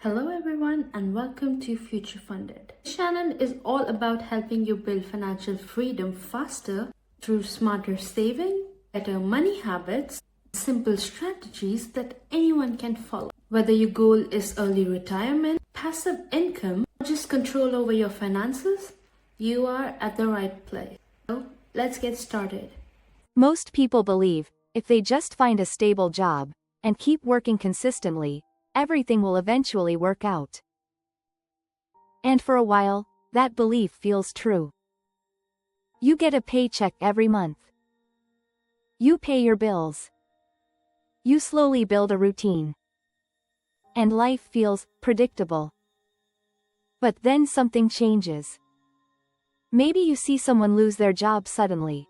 Hello everyone and welcome to Future Funded. This channel is all about helping you build financial freedom faster through smarter saving, better money habits, simple strategies that anyone can follow. Whether your goal is early retirement, passive income, or just control over your finances, you are at the right place. So let's get started. Most people believe, if they just find a stable job, and keep working consistently, everything will eventually work out. And for a while, that belief feels true. You get a paycheck every month. You pay your bills. You slowly build a routine. And life feels predictable. But then something changes. Maybe you see someone lose their job suddenly.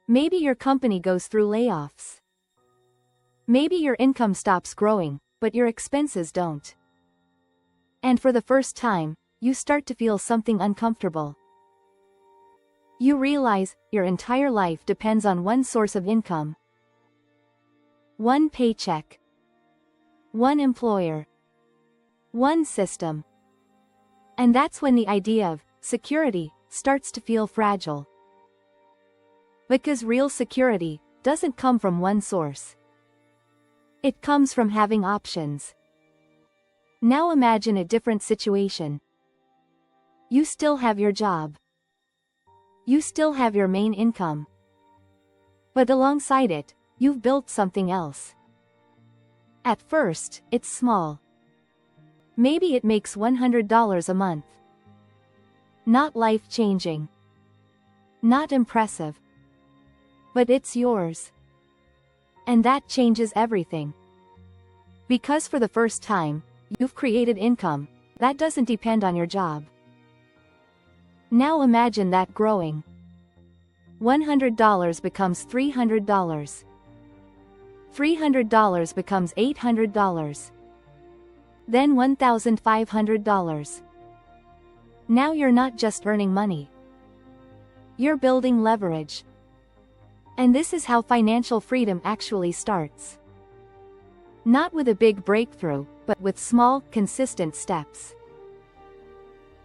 Maybe your company goes through layoffs. Maybe your income stops growing, but your expenses don't. And for the first time, you start to feel something uncomfortable. You realize your entire life depends on one source of income. One paycheck. One employer. One system. And that's when the idea of security starts to feel fragile. Because real security doesn't come from one source. It comes from having options. Now imagine a different situation. You still have your job. You still have your main income. But alongside it, you've built something else. At first, it's small. Maybe it makes $100 a month. Not life-changing. Not impressive. But it's yours. And that changes everything. Because for the first time, you've created income that doesn't depend on your job. Now imagine that growing. $100 becomes $300. $300 becomes $800. Then $1,500. Now you're not just earning money. You're building leverage. And this is how financial freedom actually starts. Not with a big breakthrough, but with small, consistent steps.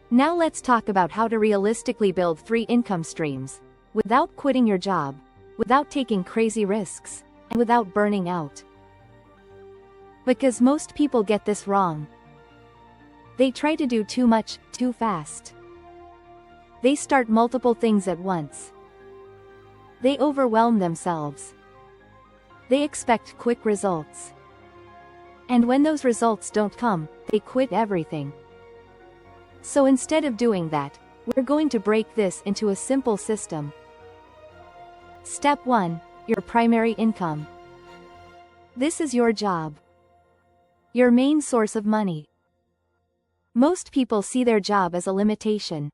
Now let's talk about how to realistically build 3 income streams, without quitting your job, without taking crazy risks, and without burning out. Because most people get this wrong. They try to do too much, too fast. They start multiple things at once. They overwhelm themselves. They expect quick results. And when those results don't come, they quit everything. So instead of doing that, we're going to break this into a simple system. Step 1, your primary income. This is your job. Your main source of money. Most people see their job as a limitation.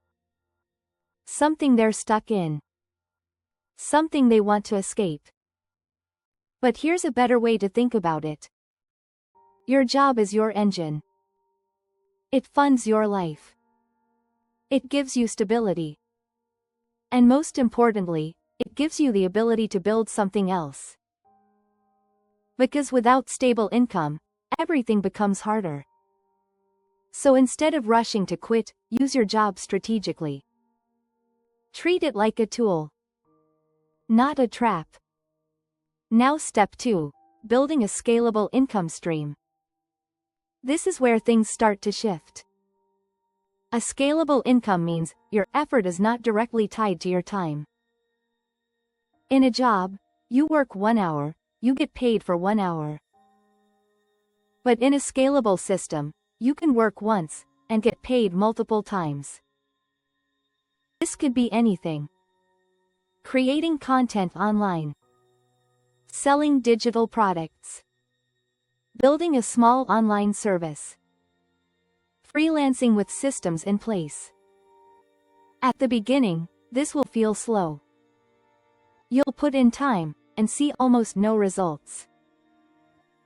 Something they're stuck in. Something they want to escape. But here's a better way to think about it. Your job is your engine. It funds your life. It gives you stability. And most importantly, it gives you the ability to build something else. Because without stable income, everything becomes harder. So instead of rushing to quit, use your job strategically. Treat it like a tool. Not a trap. Now step 2, building a scalable income stream. This is where things start to shift. A scalable income means your effort is not directly tied to your time. In a job, you work 1 hour, you get paid for 1 hour. But in a scalable system, you can work once, and get paid multiple times. This could be anything. Creating content online. Selling digital products. Building a small online service. Freelancing with systems in place. At the beginning, this will feel slow. You'll put in time, and see almost no results.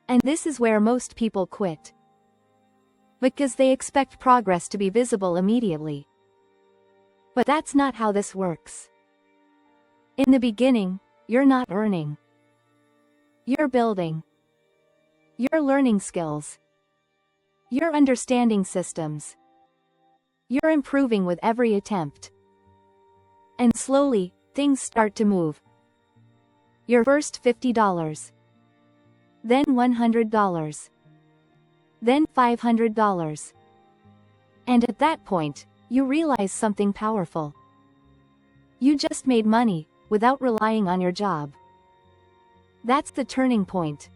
And this is where most people quit. Because they expect progress to be visible immediately. But that's not how this works. In the beginning, you're not earning. You're building. You're learning skills. You're understanding systems. You're improving with every attempt. And slowly, things start to move. Your first $50. Then $100. Then $500. And at that point, you realize something powerful. You just made money, without relying on your job. That's the turning point.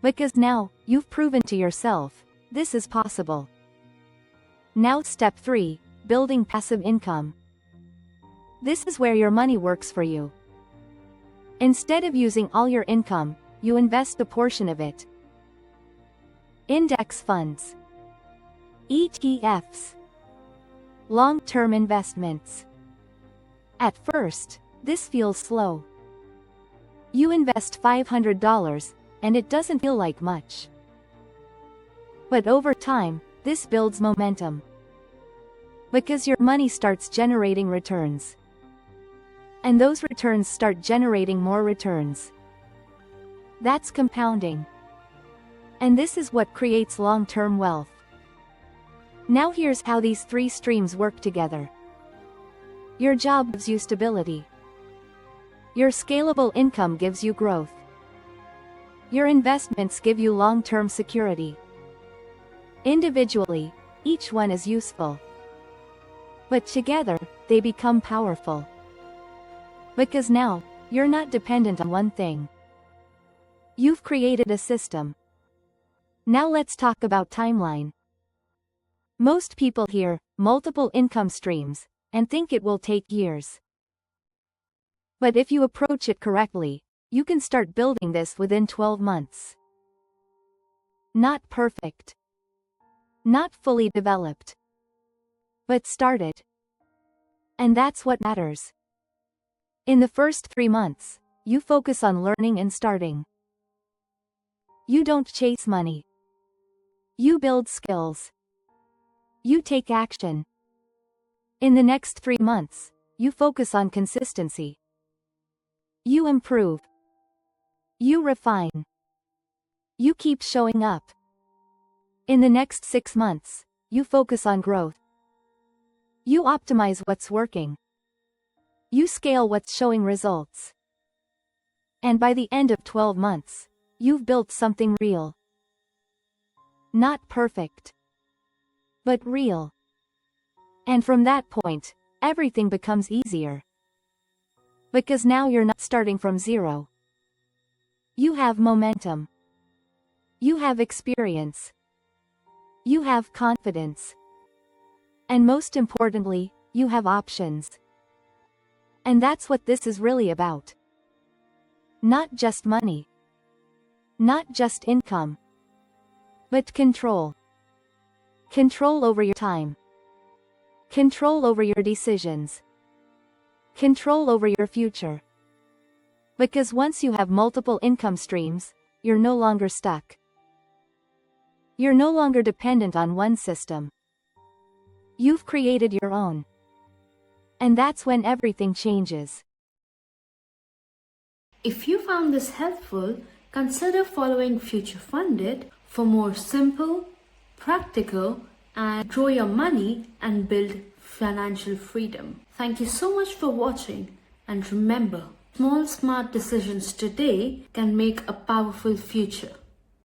Because now, you've proven to yourself, this is possible. Now step 3, building passive income. This is where your money works for you. Instead of using all your income, you invest a portion of it. Index funds. ETFs. Long-term investments. At first, this feels slow. You invest $500, and it doesn't feel like much. But over time, this builds momentum. Because your money starts generating returns. And those returns start generating more returns. That's compounding. And this is what creates long-term wealth. Now here's how these 3 streams work together. Your job gives you stability. Your scalable income gives you growth. Your investments give you long-term security. Individually, each one is useful. But together, they become powerful. Because now, you're not dependent on one thing. You've created a system. Now let's talk about timeline. Most people hear multiple income streams and think it will take years. But if you approach it correctly, you can start building this within 12 months. Not perfect. Not fully developed. But started. And that's what matters. In the first 3 months, you focus on learning and starting. You don't chase money. You build skills. You take action. In the next 3 months, you focus on consistency. You improve. You refine. You keep showing up. In the next 6 months, you focus on growth. You optimize what's working. You scale what's showing results. And by the end of 12 months, you've built something real. Not perfect. But real. And from that point, everything becomes easier. Because now you're not starting from zero. You have momentum. You have experience. You have confidence. And most importantly, you have options. And that's what this is really about. Not just money. Not just income. But control. Control over your time. Control over your decisions. Control over your future. Because once you have multiple income streams, you're no longer stuck. You're no longer dependent on one system. You've created your own. And that's when everything changes. If you found this helpful, consider following Future Funded for more simple, practical, and grow your money and build financial freedom. Thank you so much for watching, and remember, small smart decisions today can make a powerful future.